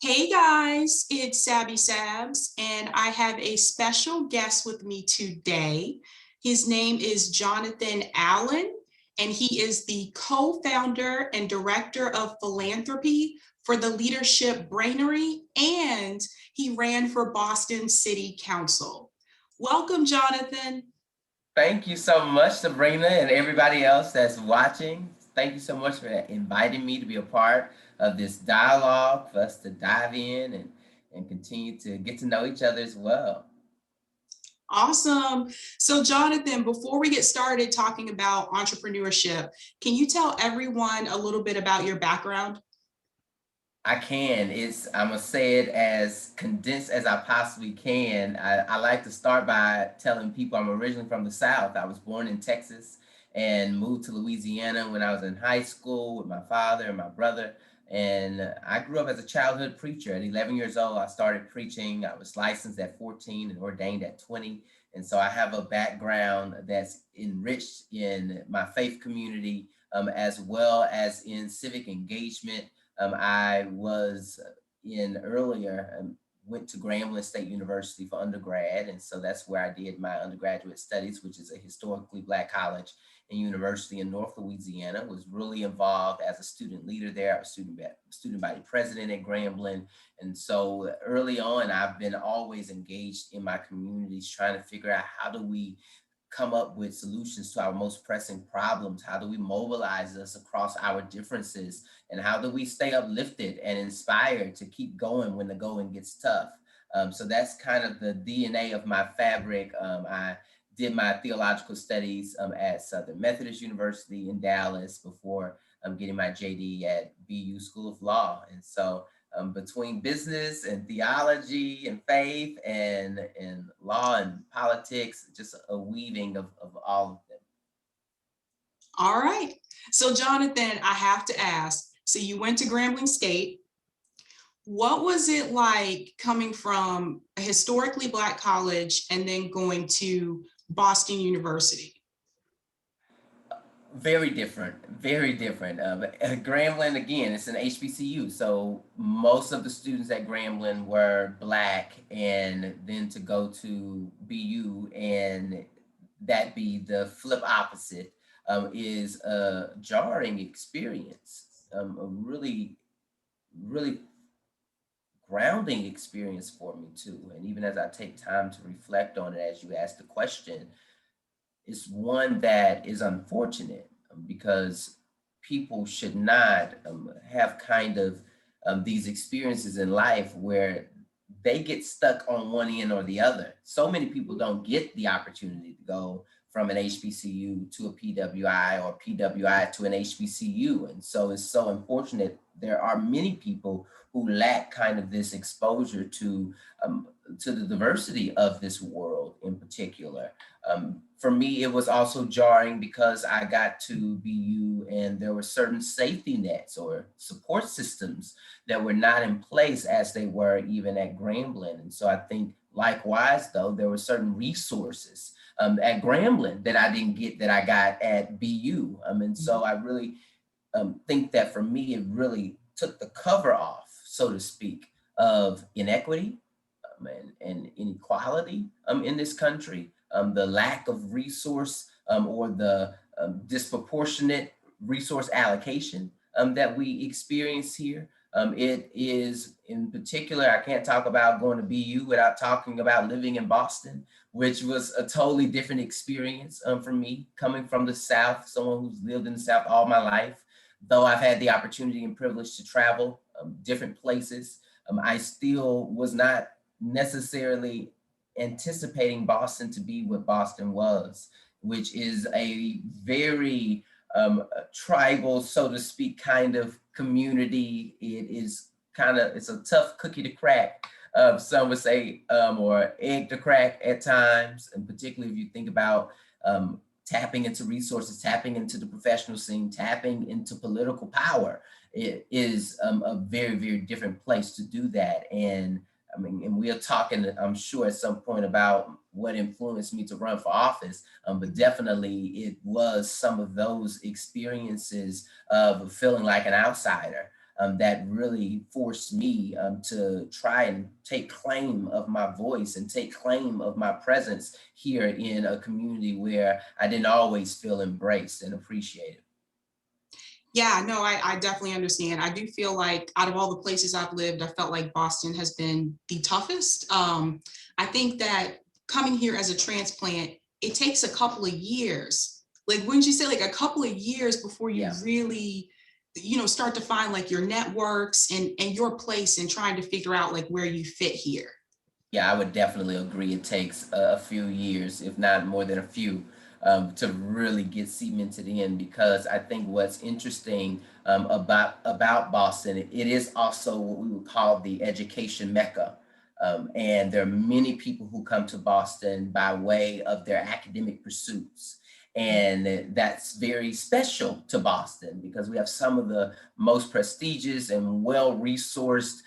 Hey guys, it's Sabby Sabs, and I have a special guest with me today. His name is Jonathan Allen, and he is the co-founder and director of philanthropy for the Leadership Brainery, and he ran for Boston City Council. Welcome, Jonathan. Thank you so much, Sabrina, and everybody else that's watching. Thank you so much for inviting me to be a part of this dialogue, for us to dive in and continue to get to know each other as well. Awesome. So, Jonathan, before we get started talking about entrepreneurship, can you tell everyone a little bit about your background? I can. I'm gonna say it as condensed as I possibly can. I like to start by telling people I'm originally from the South. I was born in Texas and moved to Louisiana when I was in high school with my father and my brother. And I grew up as a childhood preacher. At 11 years old, I started preaching. I was licensed at 14 and ordained at 20. And so I have a background that's enriched in my faith community, as well as in civic engagement. I was in earlier, went to Grambling State University for undergrad. And so that's where I did my undergraduate studies, which is a historically Black college and university in North Louisiana. Was really involved as a student leader there. I was student body president at Grambling. And so early on, I've been always engaged in my communities, trying to figure out how do we come up with solutions to our most pressing problems? How do we mobilize us across our differences? And how do we stay uplifted and inspired to keep going when the going gets tough? So that's kind of the DNA of my fabric. I did my theological studies at Southern Methodist University in Dallas before getting my JD at BU School of Law. And so between business and theology and faith and law and politics, just a weaving of all of them. All right. So, Jonathan, I have to ask, so you went to Grambling State. What was it like coming from a historically Black college and then going to Boston University? Very different, very different. Grambling, again, it's an HBCU. So most of the students at Grambling were Black, and then to go to BU and that be the flip opposite is a jarring experience, a really grounding experience for me too. And even as I take time to reflect on it, as you asked the question, it's one that is unfortunate because people should not have kind of these experiences in life where they get stuck on one end or the other. So many people don't get the opportunity to go from an HBCU to a PWI or PWI to an HBCU. And so it's so unfortunate. There are many people who lack kind of this exposure to the diversity of this world in particular. For me, it was also jarring because I got to BU and there were certain safety nets or support systems that were not in place as they were even at Grambling. And so I think likewise, though, there were certain resources at Grambling that I didn't get that I got at BU. And so I really think that for me, it really took the cover off, so to speak, of inequity and inequality in this country, the lack of resource or the disproportionate resource allocation that we experience here. It is, in particular, I can't talk about going to BU without talking about living in Boston, which was a totally different experience for me, coming from the South, someone who's lived in the South all my life. Though I've had the opportunity and privilege to travel different places, I still was not necessarily anticipating Boston to be what Boston was, which is a very tribal, so to speak, kind of community. It is it's a tough cookie to crack. Some would say, or egg to crack at times, and particularly if you think about tapping into resources, tapping into the professional scene, tapping into political power. It is a very, very different place to do that. And I mean, and we're talking, I'm sure, at some point about what influenced me to run for office, but definitely it was some of those experiences of feeling like an outsider. that really forced me to try and take claim of my voice and take claim of my presence here in a community where I didn't always feel embraced and appreciated. Yeah, no, I definitely understand. I do feel like out of all the places I've lived, I felt like Boston has been the toughest. I think that coming here as a transplant, it takes a couple of years. Like, wouldn't you say like a couple of years before you Yeah. really, start to find like your networks and your place and trying to figure out like where you fit here? Yeah, I would definitely agree. It takes a few years, if not more than a few, to really get cemented in. Because I think what's interesting about Boston, it is also what we would call the education mecca. And there are many people who come to Boston by way of their academic pursuits. And that's very special to Boston because we have some of the most prestigious and well-resourced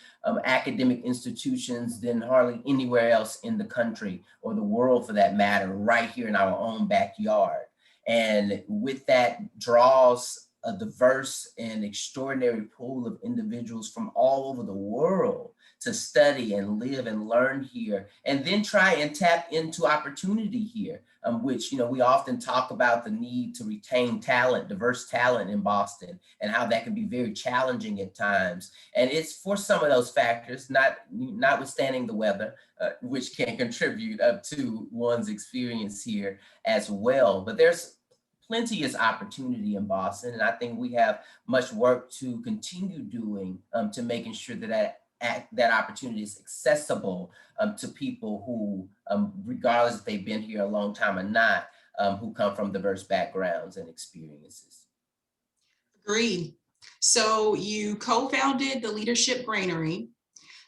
academic institutions than hardly anywhere else in the country or the world for that matter, right here in our own backyard. And with that draws a diverse and extraordinary pool of individuals from all over the world to study and live and learn here, and then try and tap into opportunity here, which, we often talk about the need to retain talent, diverse talent in Boston, and how that can be very challenging at times. And it's for some of those factors, notwithstanding the weather, which can contribute up to one's experience here as well. But there's plenteous opportunity in Boston, and I think we have much work to continue doing to making sure that opportunity is accessible to people who, regardless if they've been here a long time or not, who come from diverse backgrounds and experiences. Agreed. So you co-founded the Leadership Brainery.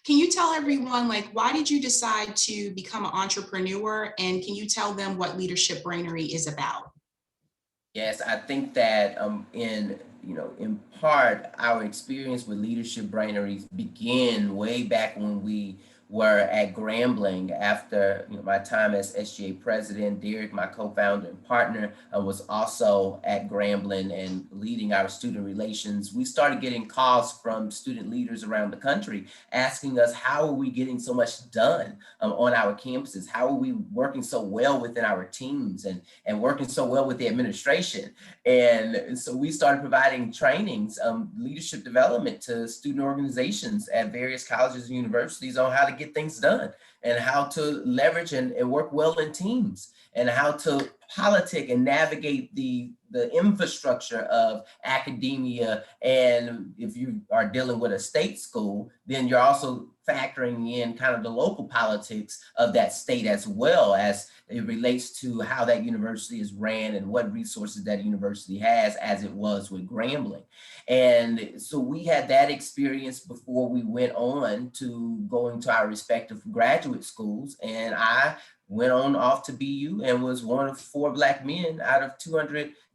Can you tell everyone, like, why did you decide to become an entrepreneur? And can you tell them what Leadership Brainery is about? Yes, I think that in part, our experience with Leadership Braineries began way back when we were at Grambling after my time as SGA president. Derek, my co-founder and partner, was also at Grambling and leading our student relations. We started getting calls from student leaders around the country asking us, how are we getting so much done on our campuses? How are we working so well within our teams and working so well with the administration? And so we started providing trainings, leadership development to student organizations at various colleges and universities on how to get things done and how to leverage and work well in teams and how to politic and navigate the infrastructure of academia. And if you are dealing with a state school, then you're also factoring in kind of the local politics of that state as well as it relates to how that university is ran and what resources that university has, as it was with Grambling. And so we had that experience before we went on to going to our respective graduate schools. And I went on off to BU and was one of 4 Black men out of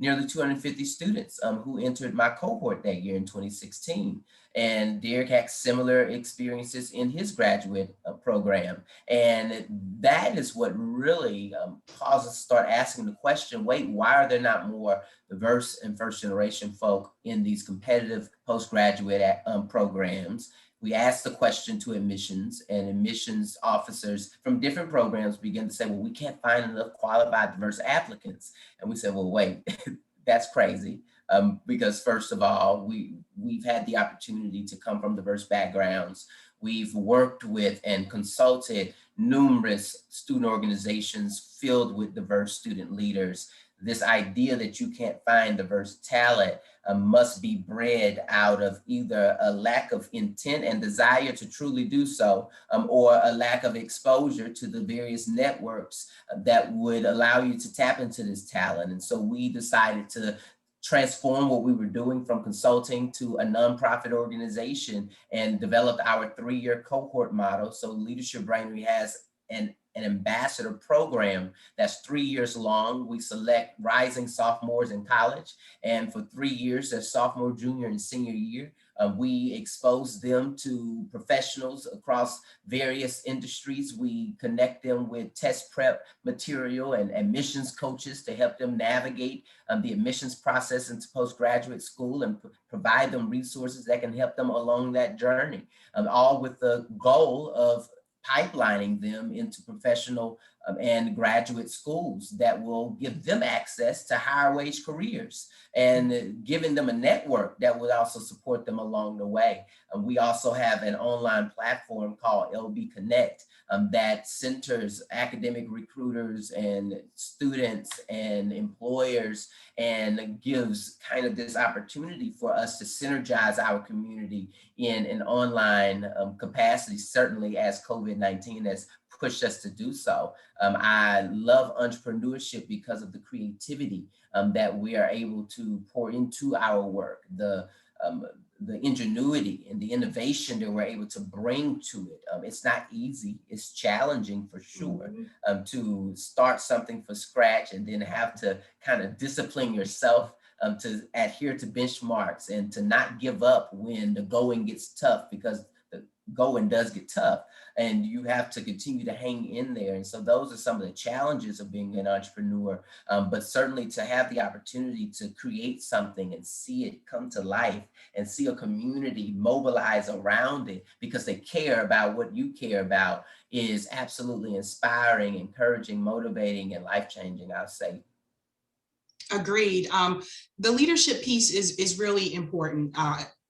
nearly 250 students who entered my cohort that year in 2016. And Derek had similar experiences in his graduate program. And that is what really caused us to start asking the question, wait, why are there not more diverse and first generation folk in these competitive postgraduate programs? We asked the question to admissions, and admissions officers from different programs began to say, well, we can't find enough qualified diverse applicants. And we said, well, wait, that's crazy. Because first of all, we've had the opportunity to come from diverse backgrounds. We've worked with and consulted numerous student organizations filled with diverse student leaders. This idea that you can't find diverse talent must be bred out of either a lack of intent and desire to truly do so, or a lack of exposure to the various networks that would allow you to tap into this talent. And so we decided to transform what we were doing from consulting to a nonprofit organization and developed our 3-year cohort model. So Leadership Brainery has an an ambassador program that's 3 years long. We select rising sophomores in college, and for 3 years, their sophomore, junior, and senior year, we expose them to professionals across various industries. We connect them with test prep material and admissions coaches to help them navigate the admissions process into postgraduate school, and provide them resources that can help them along that journey, all with the goal of pipelining them into professional and graduate schools that will give them access to higher wage careers, and giving them a network that would also support them along the way. We also have an online platform called LB Connect that centers academic recruiters and students and employers, and gives kind of this opportunity for us to synergize our community in an online capacity, certainly as COVID-19 has pushed us to do so. I love entrepreneurship because of the creativity that we are able to pour into our work, the ingenuity and the innovation that we're able to bring to it. It's not easy, it's challenging for sure, to start something from scratch and then have to kind of discipline yourself to adhere to benchmarks and to not give up when the going gets tough, because the going does get tough and you have to continue to hang in there. And so those are some of the challenges of being an entrepreneur, but certainly to have the opportunity to create something and see it come to life and see a community mobilize around it because they care about what you care about is absolutely inspiring, encouraging, motivating, and life-changing, I'll say. Agreed. The leadership piece is really important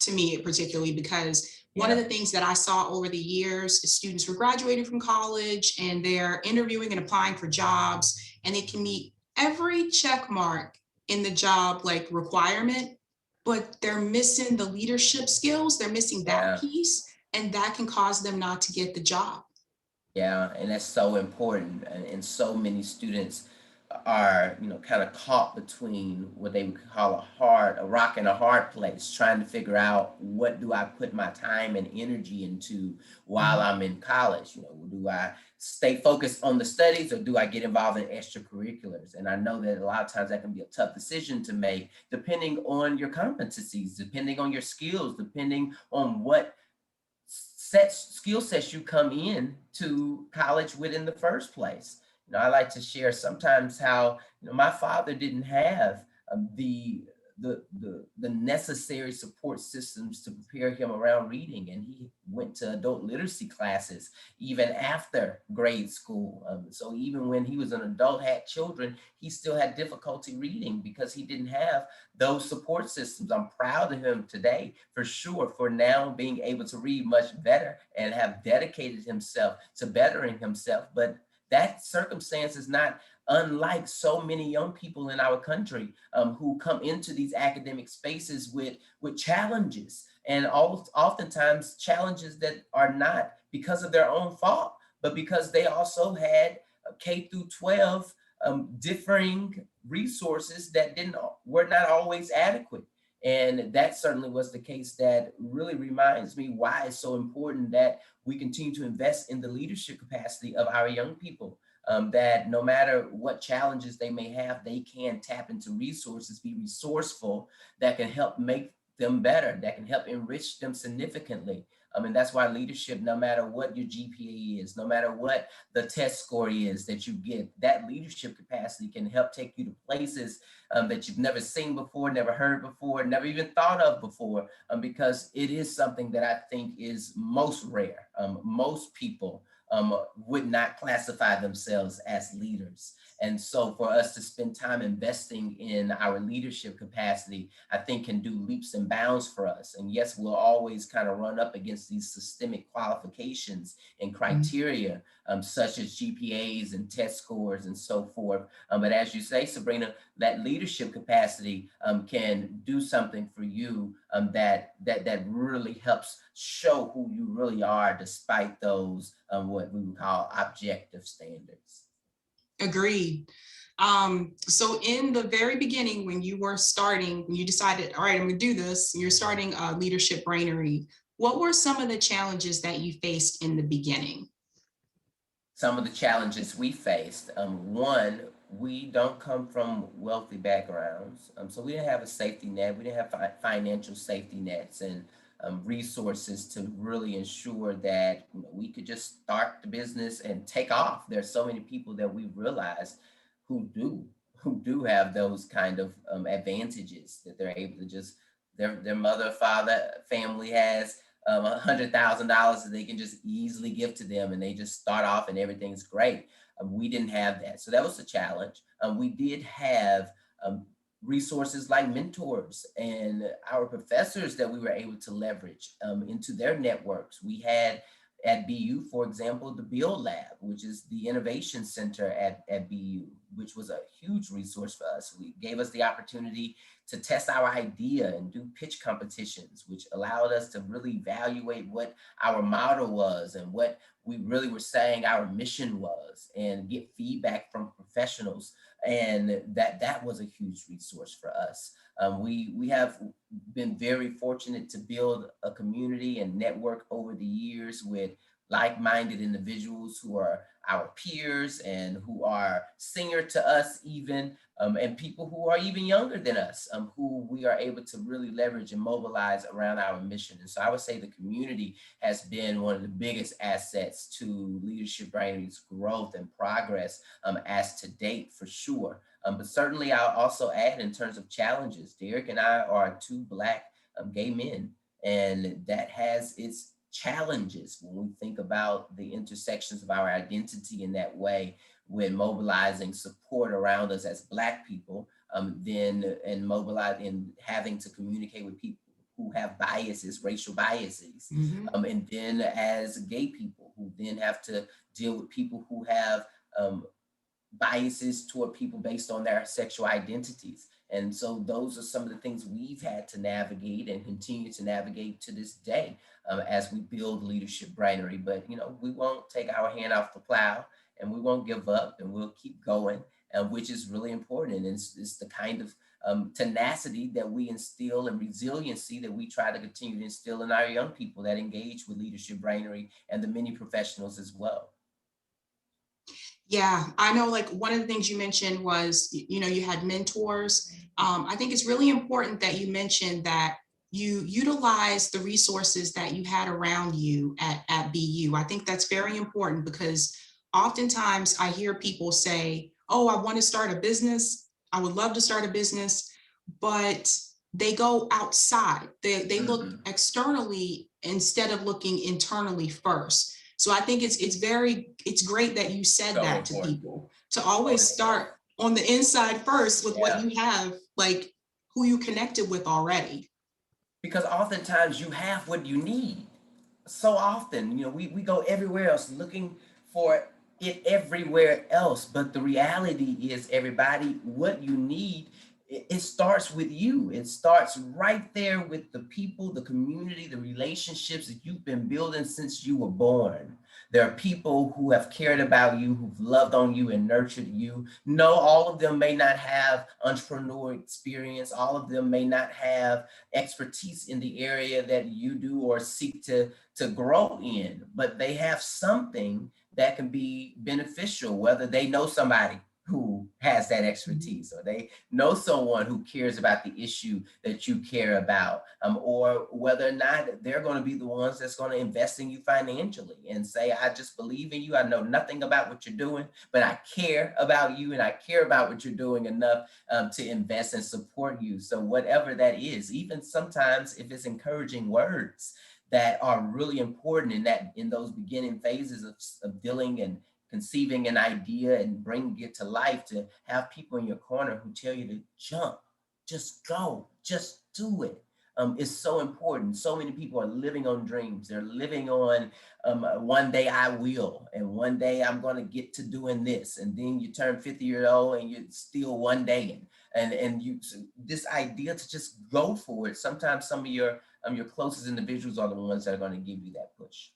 to me, particularly because one of the things that I saw over the years is students were graduating from college and they're interviewing and applying for jobs, and they can meet every check mark in the job like requirement, but they're missing the leadership skills. They're missing that piece, and that can cause them not to get the job. Yeah, and that's so important. And so many students are, kind of caught between what they would call a rock and a hard place, trying to figure out what do I put my time and energy into while I'm in college. Do I stay focused on the studies or do I get involved in extracurriculars? And I know that a lot of times that can be a tough decision to make, depending on your competencies, depending on your skills, depending on what skill sets you come in to college with in the first place. I like to share sometimes how my father didn't have the necessary support systems to prepare him around reading, and he went to adult literacy classes even after grade school. So even when he was an adult, had children, he still had difficulty reading because he didn't have those support systems. I'm proud of him today for sure for now being able to read much better and have dedicated himself to bettering himself. But that circumstance is not unlike so many young people in our country who come into these academic spaces with challenges, and oftentimes challenges that are not because of their own fault, but because they also had K through 12 differing resources that were not always adequate. And that certainly was the case. That really reminds me why it's so important that we continue to invest in the leadership capacity of our young people, that no matter what challenges they may have, they can tap into resources, be resourceful, that can help make them better, that can help enrich them significantly. And that's why leadership, no matter what your GPA is, no matter what the test score is that you get, that leadership capacity can help take you to places that you've never seen before, never heard before, never even thought of before, because it is something that I think is most rare. Most people would not classify themselves as leaders. And so for us to spend time investing in our leadership capacity, I think can do leaps and bounds for us. And yes, we'll always kind of run up against these systemic qualifications and criteria, such as GPAs and test scores and so forth. But as you say, Sabrina, that leadership capacity can do something for you that really helps show who you really are, despite those what we would call objective standards. Agreed. So in the very beginning, when you were starting, when you decided, all right, I'm going to do this, and you're starting Leadership Brainery, what were some of the challenges that you faced in the beginning? some of the challenges we faced. One, we don't come from wealthy backgrounds, so we didn't have a safety net. We didn't have financial safety nets and resources to really ensure that we could just start the business and take off. There's so many people that we realize who do who do have those kind of advantages that they're able to just their mother, father, family has $100,000 that they can just easily give to them, and they just start off and everything's great. We didn't have that, so that was a challenge. We did have um, resources like mentors and our professors that we were able to leverage into their networks. We had at BU, for example, the Build Lab, which is the innovation center at BU, which was a huge resource for us. We gave us the opportunity to test our idea and do pitch competitions, which allowed us to really evaluate what our model was and what we really were saying our mission was, and get feedback from professionals. And that was a huge resource for us. We have been very fortunate to build a community and network over the years with like-minded individuals who are our peers and who are senior to us even, and people who are even younger than us, who we are able to really leverage and mobilize around our mission. And so I would say the community has been one of the biggest assets to Leadership Brainery's growth and progress as to date, for sure. But certainly I'll also add, in terms of challenges, Derek and I are two Black gay men, and that has its challenges when we think about the intersections of our identity in that way, when mobilizing support around us as Black people, then and mobilizing and having to communicate with people who have biases, racial biases, Mhm. and then as gay people who then have to deal with people who have biases toward people based on their sexual identities. And so those are some of the things we've had to navigate and continue to navigate to this day, as we build Leadership Brainery. But we won't take our hand off the plow, and we won't give up, and we'll keep going, which is really important. And it's the kind of tenacity that we instill and resiliency that we try to continue to instill in our young people that engage with Leadership Brainery and the many professionals as well. Yeah, I know, like, one of the things you mentioned was, you had mentors. I think it's really important that you mentioned that you utilize the resources that you had around you at BU. I think that's very important because oftentimes I hear people say, oh, I want to start a business. I would love to start a business, but they go outside. They look Mhm. externally instead of looking internally first. So I think it's great that you said So that to important. people, to always start on the inside first with what Yeah. you have, like who you connected with already. Because oftentimes you have what you need. So often, we go everywhere else looking for it everywhere else. But the reality is, everybody, what you need, it starts with you. It starts right there with the people, the community, the relationships that you've been building since you were born. There are people who have cared about you, who've loved on you and nurtured you. No, all of them may not have entrepreneur experience. All of them may not have expertise in the area that you do or seek to grow in, but they have something that can be beneficial, whether they know somebody who has that Mhm. expertise, or they know someone who cares about the issue that you care about, or whether or not they're going to be the ones that's going to invest in you financially and say, I just believe in you. I know nothing about what you're doing, but I care about you and I care about what you're doing enough to invest and support you. So whatever that is, even sometimes if it's encouraging words that are really important in those beginning phases of dealing and conceiving an idea and bringing it to life, to have people in your corner who tell you to jump, just go, just do it. Is so important. So many people are living on dreams. They're living on one day I will, and one day I'm going to get to doing this. And then you turn 50-year old and you're still one day. And you, so this idea to just go for it. Sometimes some of your closest individuals are the ones that are going to give you that push.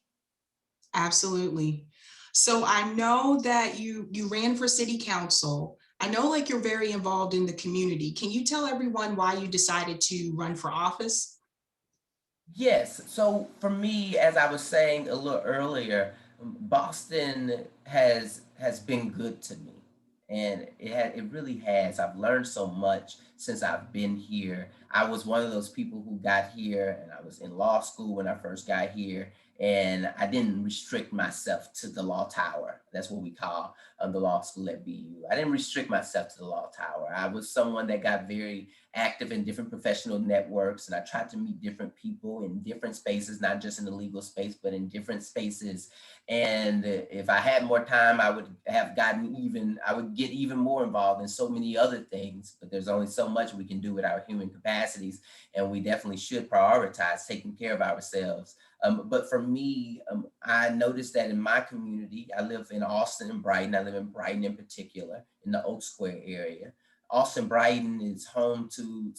Absolutely. So I know that you ran for city council. I know, like, you're very involved in the community. Can you tell everyone why you decided to run for office? Yes. So for me, as I was saying a little earlier, Boston has been good to me, and it really has. I've learned so much since I've been here. I was one of those people who got here, and I was in law school when I first got here, and I didn't restrict myself to the law tower. That's what we call the law school at BU. I didn't restrict myself to the law tower. I was someone that got very active in different professional networks, and I tried to meet different people in different spaces, not just in the legal space, but in different spaces. And if I had more time, I would get even more involved in so many other things, but there's only so much we can do with our human capacities. And we definitely should prioritize taking care of ourselves. But for me, I noticed that in my community, I live in Austin and Brighton. I live in Brighton in particular, in the Oak Square area. Austin Brighton is home to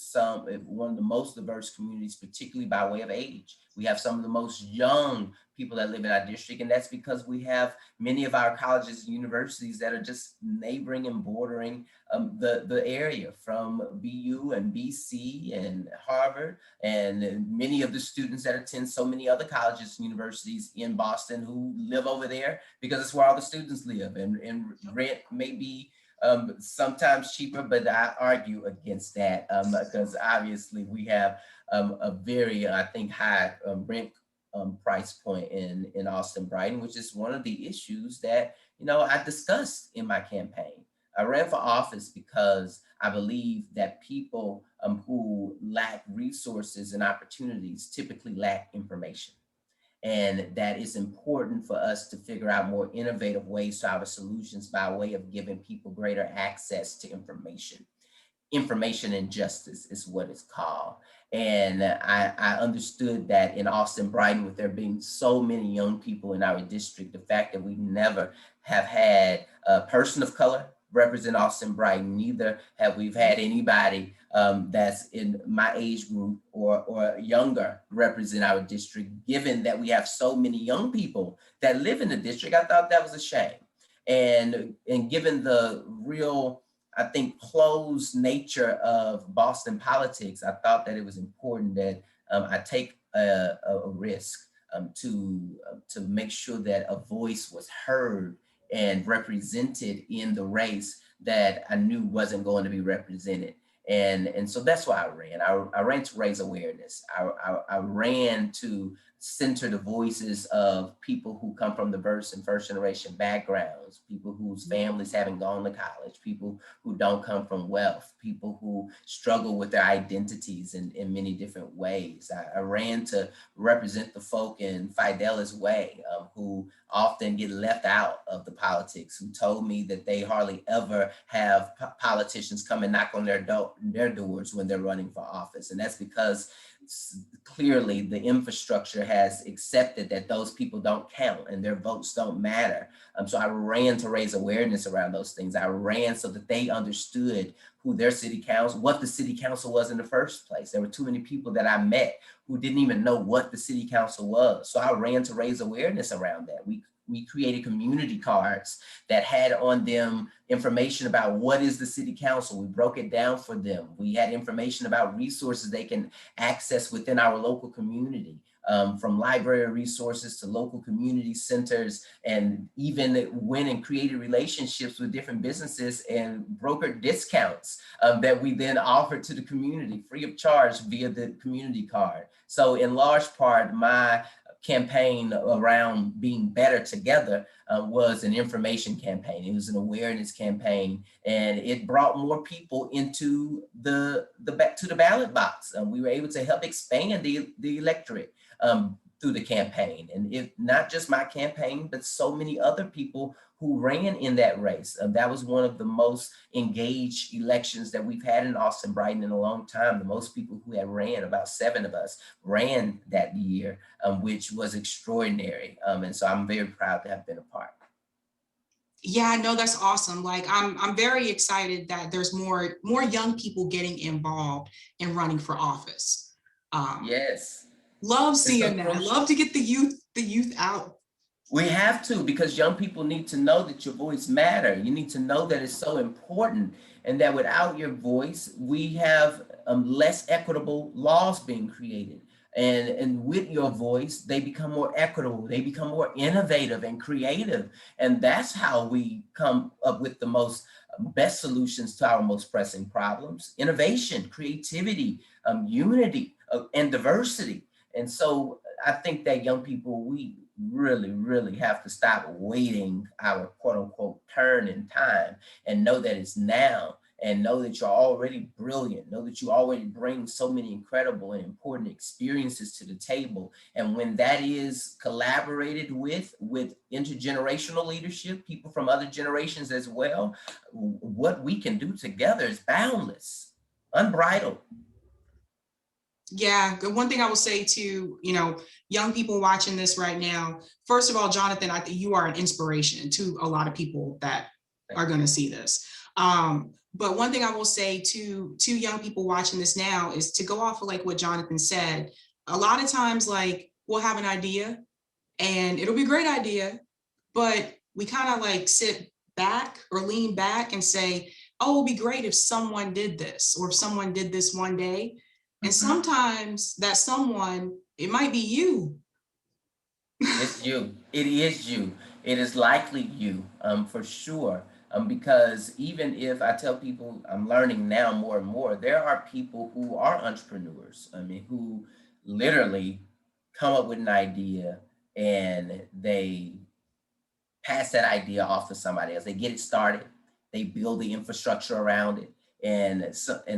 one of the most diverse communities, particularly by way of age. We have some of the most young people that live in our district, and that's because we have many of our colleges and universities that are just neighboring and bordering the area, from BU and BC and Harvard, and many of the students that attend so many other colleges and universities in Boston who live over there because it's where all the students live, and rent may be sometimes cheaper, but I argue against that because obviously we have a very, I think, high rent price point in Austin Brighton, which is one of the issues that, I discussed in my campaign. I ran for office because I believe that people who lack resources and opportunities typically lack information. And that it's important for us to figure out more innovative ways to our solutions by way of giving people greater access to information. Information and justice is what it's called. And I understood that in Austin Brighton, with there being so many young people in our district, the fact that we never have had a person of color represent Austin Brighton, neither have we had anybody that's in my age group or younger represent our district, given that we have so many young people that live in the district. I thought that was a shame. And given the real, I think, closed nature of Boston politics, I thought that it was important that I take a risk to make sure that a voice was heard and represented in the race that I knew wasn't going to be represented. And so that's why I ran. I ran to raise awareness. I ran to center the voices of people who come from diverse and first generation backgrounds, people whose families haven't gone to college, people who don't come from wealth, people who struggle with their identities in many different ways. I ran to represent the folk in Fidela's way, who often get left out of the politics, who told me that they hardly ever have politicians come and knock on their doors when they're running for office. And that's because clearly the infrastructure has accepted that those people don't count and their votes don't matter. So I ran to raise awareness around those things. I ran so that they understood who their city council, what the city council was in the first place. There were too many people that I met who didn't even know what the city council was. So I ran to raise awareness around that. We created community cards that had on them information about what is the city council. We broke it down for them. We had information about resources they can access within our local community, from library resources to local community centers, and even went and created relationships with different businesses and brokered discounts that we then offered to the community free of charge via the community card. So in large part, my campaign around being better together was an information campaign. It was an awareness campaign, and it brought more people into the ballot box. We were able to help expand the electorate through the campaign, and if not just my campaign, but so many other people who ran in that race. That was one of the most engaged elections that we've had in Austin Brighton in a long time. The most people who had ran, about 7 of us, ran that year, which was extraordinary. And so I'm very proud to have been a part. Yeah, no, that's awesome. Like I'm very excited that there's more young people getting involved in running for office. Yes. Love It's so seeing that. I crucial. love to get the youth out. We have to, because young people need to know that your voice matter. You need to know that it's so important, and that without your voice, we have less equitable laws being created. And with your voice, they become more equitable, they become more innovative and creative. And that's how we come up with the most best solutions to our most pressing problems: innovation, creativity, unity, and diversity. And so I think that young people, we really have to stop waiting our quote unquote turn in time and know that it's now, and know that you're already brilliant, know that you already bring so many incredible and important experiences to the table. And when that is collaborated with intergenerational leadership, people from other generations as well, what we can do together is boundless, unbridled. Yeah, the one thing I will say to, young people watching this right now, first of all, Jonathan, I think you are an inspiration to a lot of people that are going to see this. But one thing I will say to young people watching this now is to go off of like what Jonathan said. A lot of times, like, we'll have an idea and it'll be a great idea, but we kind of like sit back or lean back and say, oh, it'll be great if someone did this, or if someone did this one day. And sometimes that someone, it might be you. It's you. It is you. It is likely you, for sure. Because even if I tell people, I'm learning now more and more, there are people who are entrepreneurs. I mean, who literally come up with an idea and they pass that idea off to somebody else. They get it started, they build the infrastructure around it, and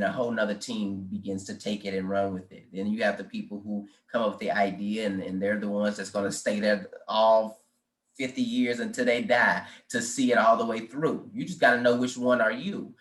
a whole nother team begins to take it and run with it. Then you have the people who come up with the idea, and they're the ones that's going to stay there all 50 years until they die to see it all the way through. You just got to know which one are you.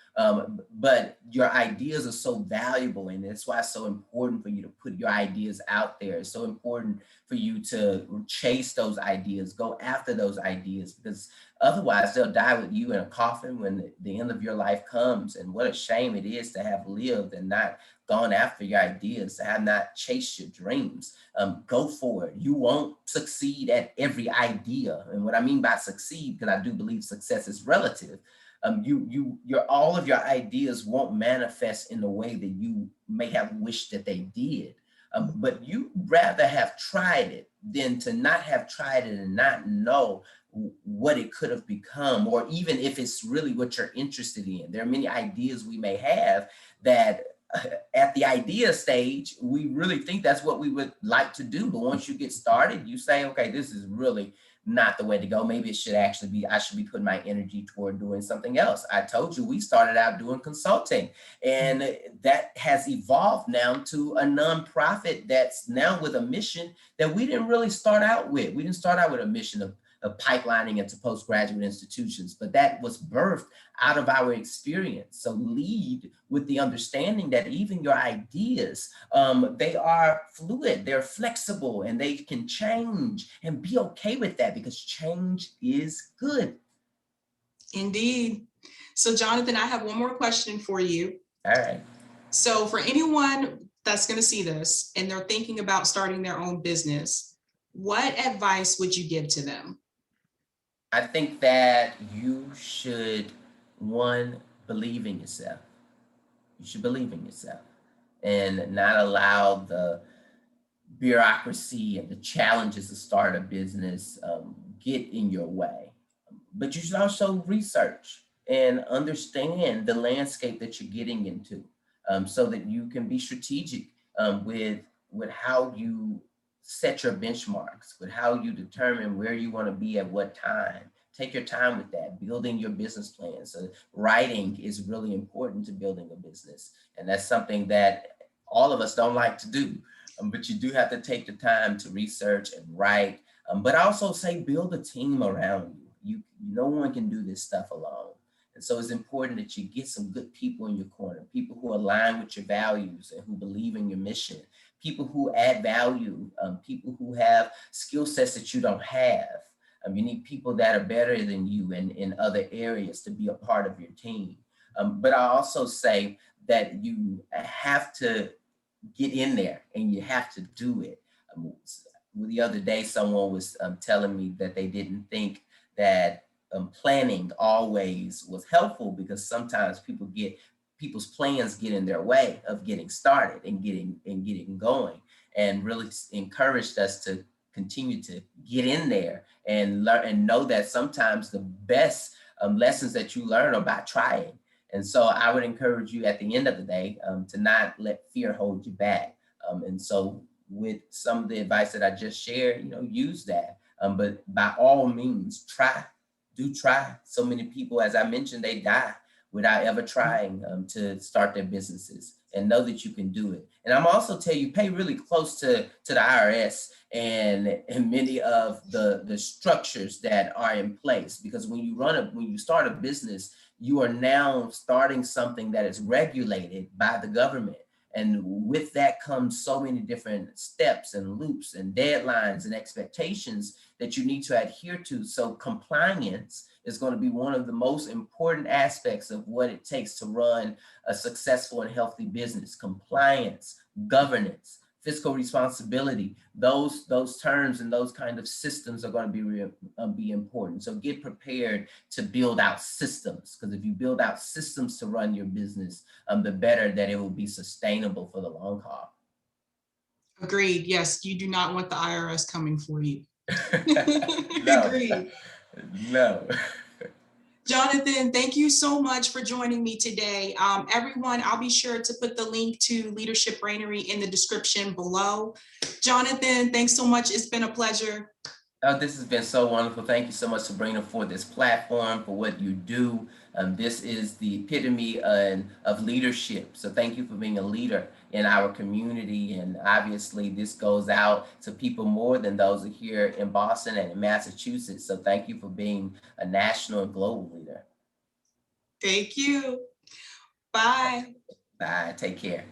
But your ideas are so valuable, and that's why it's so important for you to put your ideas out there. It's so important for you to chase those ideas, go after those ideas, because otherwise they'll die with you in a coffin when the end of your life comes. And what a shame it is to have lived and not gone after your ideas, to have not chased your dreams. Go for it. You won't succeed at every idea. And what I mean by succeed, because I do believe success is relative, your all of your ideas won't manifest in the way that you may have wished that they did. But you rather have tried it than to not have tried it and not know what it could have become, or even if it's really what you're interested in. There are many ideas we may have that at the idea stage, we really think that's what we would like to do. But once you get started, you say, okay, this is really not the way to go. Maybe it should actually be, I should be putting my energy toward doing something else. I told you, we started out doing consulting, and that has evolved now to a nonprofit that's now with a mission that we didn't really start out with. We didn't start out with a mission of pipelining into postgraduate institutions, but that was birthed out of our experience. So lead with the understanding that even your ideas, they are fluid, they're flexible, and they can change, and be okay with that, because change is good. Indeed. So, Jonathan, I have one more question for you. All right. So, for anyone that's going to see this and they're thinking about starting their own business, what advice would you give to them? I think that you should, one, believe in yourself. You should believe in yourself and not allow the bureaucracy and the challenges to start a business get in your way. But you should also research and understand the landscape that you're getting into, so that you can be strategic with how you set your benchmarks, with how you determine where you want to be at what time. Take your time with that, building your business plan. So writing is really important to building a business. And that's something that all of us don't like to do. But you do have to take the time to research and write. But I also say build a team around you. No one can do this stuff alone. And so it's important that you get some good people in your corner, people who align with your values and who believe in your mission, people who add value, people who have skill sets that you don't have. You need people that are better than you in other areas to be a part of your team. But I also say that you have to get in there and you have to do it. The other day, someone was telling me that they didn't think that planning always was helpful, because sometimes people's plans get in their way of getting started and getting going. and really encouraged us to continue to get in there and learn and know that sometimes the best lessons that you learn are by trying. And so I would encourage you at the end of the day to not let fear hold you back. And so with some of the advice that I just shared, use that. But by all means, do try. So many people, as I mentioned, they die without ever trying to start their businesses, and know that you can do it. And I'm also tell you, pay really close to the IRS and many of the structures that are in place, because when you start a business, you are now starting something that is regulated by the government. And with that comes so many different steps and loops and deadlines and expectations that you need to adhere to. So compliance is going to be one of the most important aspects of what it takes to run a successful and healthy business. Compliance, governance, fiscal responsibility, those terms and those kind of systems are going to be important. So get prepared to build out systems, because if you build out systems to run your business, the better that it will be sustainable for the long haul. Agreed. Yes, you do not want the IRS coming for you. No, Agreed. no. Jonathan, thank you so much for joining me today. Everyone, I'll be sure to put the link to Leadership Brainery in the description below. Jonathan, thanks so much. It's been a pleasure. Oh, this has been so wonderful. Thank you so much, Sabrina, for this platform, for what you do. This is the epitome of leadership. So thank you for being a leader in our community. And obviously, this goes out to people more than those here in Boston and in Massachusetts. So thank you for being a national and global leader. Thank you. Bye. Bye. Take care.